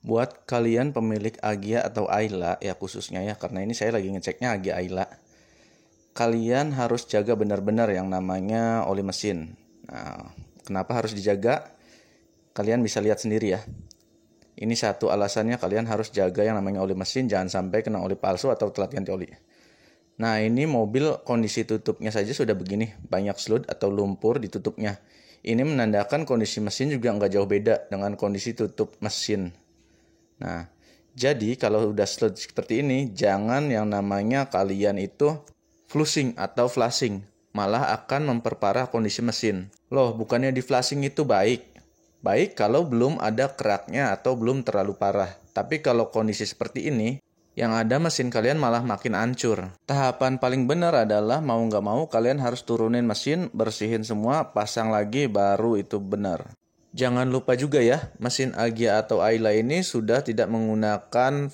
Buat kalian pemilik Agya atau Ayla ya khususnya ya, karena ini saya lagi ngeceknya Agya Ayla. Kalian harus jaga benar-benar yang namanya oli mesin. Nah, kenapa harus dijaga? Kalian bisa lihat sendiri ya. Ini satu alasannya kalian harus jaga yang namanya oli mesin, jangan sampai kena oli palsu atau telat ganti oli. Nah, ini mobil kondisi tutupnya saja sudah begini, banyak slud atau lumpur di tutupnya. Ini menandakan kondisi mesin juga nggak jauh beda dengan kondisi tutup mesin. Nah, jadi kalau udah slud seperti ini, jangan yang namanya kalian itu flushing atau flashing. Malah akan memperparah kondisi mesin. Loh, bukannya di flashing itu baik? Baik kalau belum ada keraknya atau belum terlalu parah. Tapi kalau kondisi seperti ini, yang ada mesin kalian malah makin hancur. Tahapan paling benar adalah mau nggak mau kalian harus turunin mesin, bersihin semua, pasang lagi, baru itu benar. Jangan lupa juga ya, mesin Agya atau Ayla ini sudah tidak menggunakan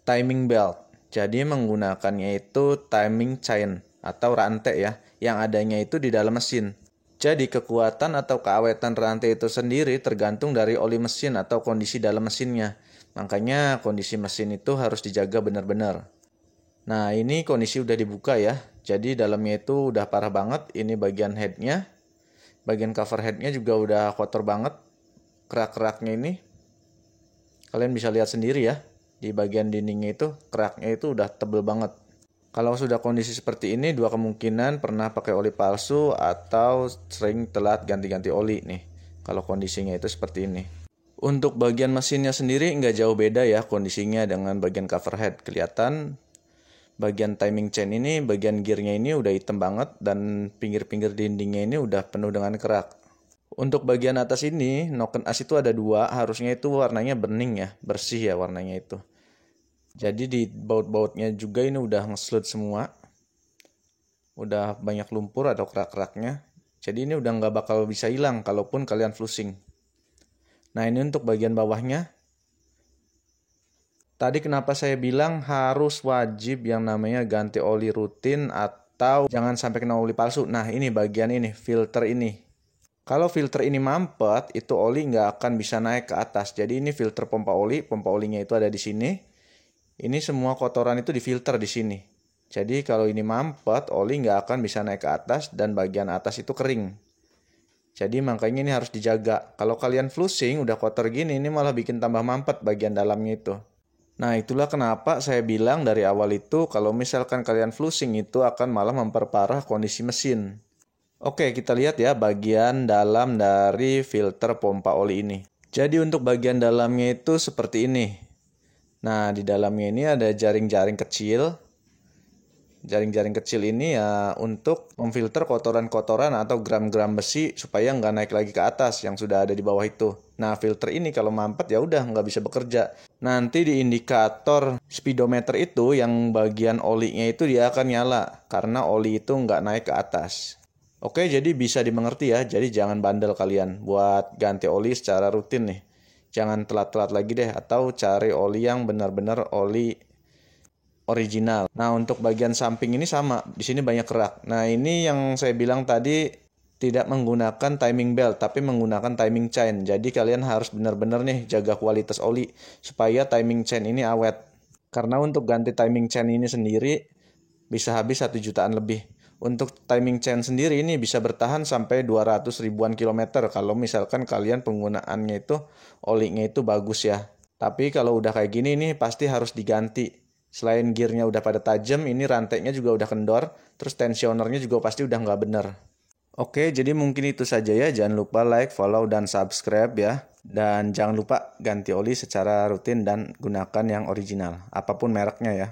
timing belt. Jadi menggunakannya itu timing chain atau rantai ya, yang adanya itu di dalam mesin. Jadi kekuatan atau keawetan rantai itu sendiri tergantung dari oli mesin atau kondisi dalam mesinnya. Makanya kondisi mesin itu harus dijaga benar-benar. Nah, ini kondisi udah dibuka ya. Jadi dalamnya itu udah parah banget. Ini bagian headnya. Bagian cover headnya juga udah kotor banget. Kerak-keraknya ini. Kalian bisa lihat sendiri ya. Di bagian dindingnya itu, keraknya itu udah tebel banget. Kalau sudah kondisi seperti ini, dua kemungkinan pernah pakai oli palsu atau sering telat ganti-ganti oli nih. Kalau kondisinya itu seperti ini. Untuk bagian mesinnya sendiri nggak jauh beda ya kondisinya dengan bagian cover head. Kelihatan bagian timing chain ini, bagian gearnya ini udah hitam banget dan pinggir-pinggir dindingnya ini udah penuh dengan kerak. Untuk bagian atas ini, noken as itu ada dua, harusnya itu warnanya bening ya, bersih ya warnanya itu. Jadi di baut-bautnya juga ini udah ngeslud semua. Udah banyak lumpur atau kerak-keraknya. Jadi ini udah nggak bakal bisa hilang kalaupun kalian flushing. Nah, ini untuk bagian bawahnya. Tadi kenapa saya bilang harus wajib yang namanya ganti oli rutin atau jangan sampai kena oli palsu. Nah, ini bagian ini, filter ini. Kalau filter ini mampet, itu oli nggak akan bisa naik ke atas. Jadi ini filter pompa olinya itu ada di sini. Ini semua kotoran itu difilter di sini. Jadi kalau ini mampet, oli nggak akan bisa naik ke atas dan bagian atas itu kering. Jadi makanya ini harus dijaga. Kalau kalian flushing udah kotor gini, ini malah bikin tambah mampet bagian dalamnya itu. Nah, itulah kenapa saya bilang dari awal itu kalau misalkan kalian flushing itu akan malah memperparah kondisi mesin. Oke, kita lihat ya bagian dalam dari filter pompa oli ini. Jadi untuk bagian dalamnya itu seperti ini. Nah, di dalamnya ini ada jaring-jaring kecil. Jaring-jaring kecil ini ya untuk memfilter kotoran-kotoran atau gram-gram besi supaya nggak naik lagi ke atas yang sudah ada di bawah itu. Nah, filter ini kalau mampet ya udah nggak bisa bekerja. Nanti di indikator speedometer itu yang bagian olinya itu dia akan nyala karena oli itu nggak naik ke atas. Oke, jadi bisa dimengerti ya. Jadi jangan bandel kalian buat ganti oli secara rutin nih. Jangan telat-telat lagi deh atau cari oli yang benar-benar oli original. Nah, untuk bagian samping ini sama. Di sini banyak kerak. Nah, ini yang saya bilang tadi tidak menggunakan timing belt, tapi menggunakan timing chain. Jadi kalian harus benar-benar nih jaga kualitas oli supaya timing chain ini awet. Karena untuk ganti timing chain ini sendiri bisa habis 1 jutaan lebih. Untuk timing chain sendiri ini bisa bertahan sampai 200 ribuan kilometer kalau misalkan kalian penggunaannya itu olinya itu bagus ya. Tapi kalau udah kayak gini nih pasti harus diganti. Selain gearnya udah pada tajam, ini rantainya juga udah kendor, terus tensionernya juga pasti udah nggak bener. Oke, jadi mungkin itu saja ya. Jangan lupa like, follow, dan subscribe ya. Dan jangan lupa ganti oli secara rutin dan gunakan yang original, apapun mereknya ya.